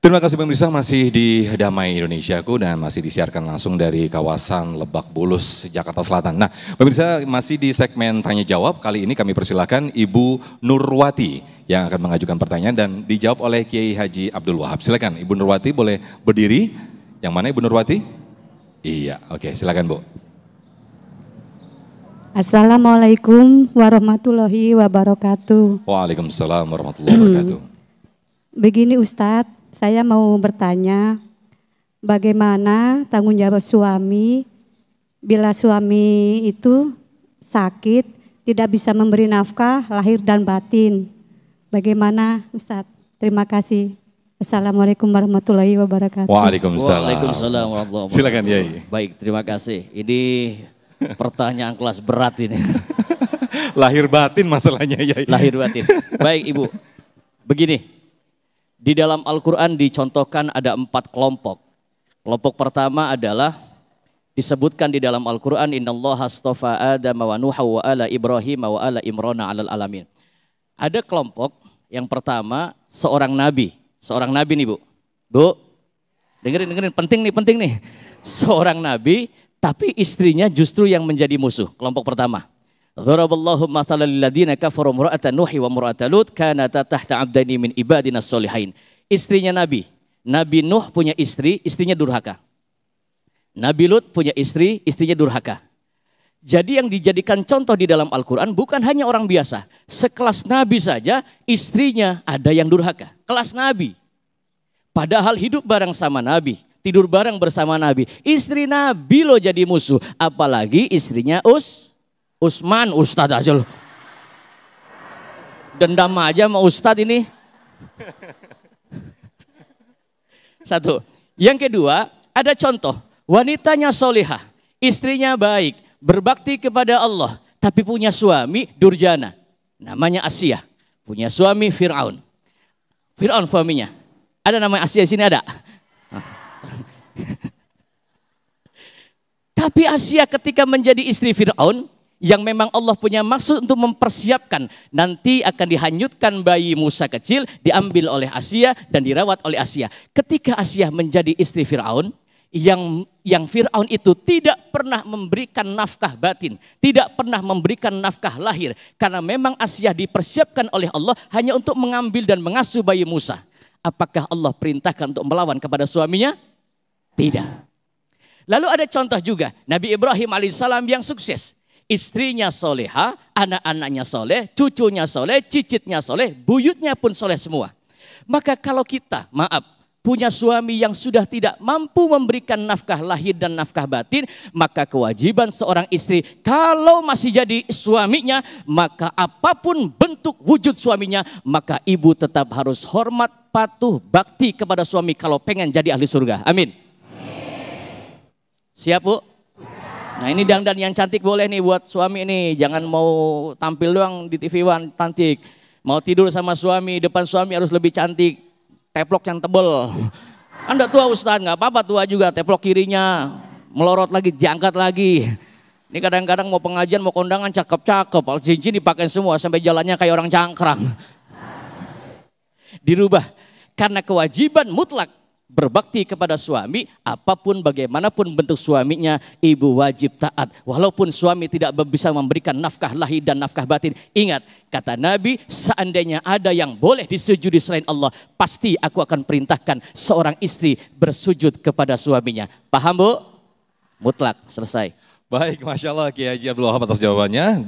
Terima kasih pemirsa, masih di Damai Indonesiaku dan masih disiarkan langsung dari kawasan Lebak Bulus, Jakarta Selatan. Nah pemirsa, masih di segmen tanya jawab, kali ini kami persilakan Ibu Nurwati yang akan mengajukan pertanyaan dan dijawab oleh Kiai Haji Abdul Wahab. Silakan Ibu Nurwati boleh berdiri. Yang mana Ibu Nurwati? Iya, oke, silakan Bu. Assalamualaikum warahmatullahi wabarakatuh. Waalaikumsalam warahmatullahi wabarakatuh. Begini Ustadz, saya mau bertanya, bagaimana tanggung jawab suami bila suami itu sakit, tidak bisa memberi nafkah lahir dan batin. Bagaimana Ustadz? Terima kasih. Assalamualaikum warahmatullahi wabarakatuh. Waalaikumsalam. Waalaikumsalam warahmatullahi wabarakatuh. Silakan Yai. Baik, terima kasih. Ini pertanyaan kelas berat ini. Lahir batin masalahnya Yai. Lahir batin. Baik Ibu, begini. Di dalam Al-Quran dicontohkan ada 4 kelompok. Kelompok pertama adalah disebutkan di dalam Al-Quran, Innallaha astafa Adam wa Nuha wa ala Ibrahim wa ala Imrana alal alamin. Ada kelompok yang pertama seorang nabi. Seorang nabi nih Bu. Bu, dengerin, penting nih. Seorang nabi tapi istrinya justru yang menjadi musuh. Kelompok pertama. Dharaballahu mathalan lil ladzina kafaru imra'atan Nuhi wa imra'atan Lut kanata tahta 'abdaini min ibadina sholihain. Istrinya Nabi. Nabi Nuh punya istri, istrinya durhaka. Nabi Lut punya istri, istrinya durhaka. Jadi yang dijadikan contoh di dalam Al-Quran bukan hanya orang biasa. Sekelas Nabi saja istrinya ada yang durhaka. Kelas Nabi. Padahal hidup bareng sama Nabi. Tidur bareng bersama Nabi. Istri Nabi loh jadi musuh. Apalagi istrinya Usman, Ustadz aja loh. Dendam aja sama Ustadz ini. Satu. Yang kedua, ada contoh. Wanitanya solihah, istrinya baik, berbakti kepada Allah. Tapi punya suami durjana. Namanya Asia. Punya suami Fir'aun. Fir'aun suaminya. Ada nama Asia di sini ada? Tapi Asia ketika menjadi istri Fir'aun, yang memang Allah punya maksud untuk mempersiapkan nanti akan dihanyutkan bayi Musa kecil, diambil oleh Asia dan dirawat oleh Asia. Ketika Asia menjadi istri Fir'aun, yang Fir'aun itu tidak pernah memberikan nafkah batin, tidak pernah memberikan nafkah lahir, karena memang Asia dipersiapkan oleh Allah hanya untuk mengambil dan mengasuh bayi Musa. Apakah Allah perintahkan untuk melawan kepada suaminya? Tidak. Lalu ada contoh juga Nabi Ibrahim alaihissalam yang sukses. Istrinya soleha, anak-anaknya soleh, cucunya soleh, cicitnya soleh, buyutnya pun soleh semua. Maka kalau kita, punya suami yang sudah tidak mampu memberikan nafkah lahir dan nafkah batin, maka kewajiban seorang istri, kalau masih jadi suaminya, maka apapun bentuk wujud suaminya, maka ibu tetap harus hormat, patuh, bakti kepada suami kalau pengen jadi ahli surga. Amin. Siap Bu? Nah ini dandan yang cantik boleh nih buat suami nih. Jangan mau tampil doang di TV One cantik. Mau tidur sama suami, depan suami harus lebih cantik. Teplok yang tebel. Anda tua Ustadz, nggak apa-apa tua juga. Teplok kirinya melorot lagi, diangkat lagi. Ini kadang-kadang mau pengajian, mau kondangan cakep-cakep. Cincin dipakai semua sampai jalannya kayak orang cangkrang. Dirubah. Karena kewajiban mutlak berbakti kepada suami, apapun bagaimanapun bentuk suaminya, ibu wajib taat. Walaupun suami tidak bisa memberikan nafkah lahir dan nafkah batin. Ingat, kata Nabi, seandainya ada yang boleh disujudi selain Allah, pasti aku akan perintahkan seorang istri bersujud kepada suaminya. Paham Bu? Mutlak, selesai. Baik, Masya Allah Kiai Haji Abdul Wahab atas jawabannya.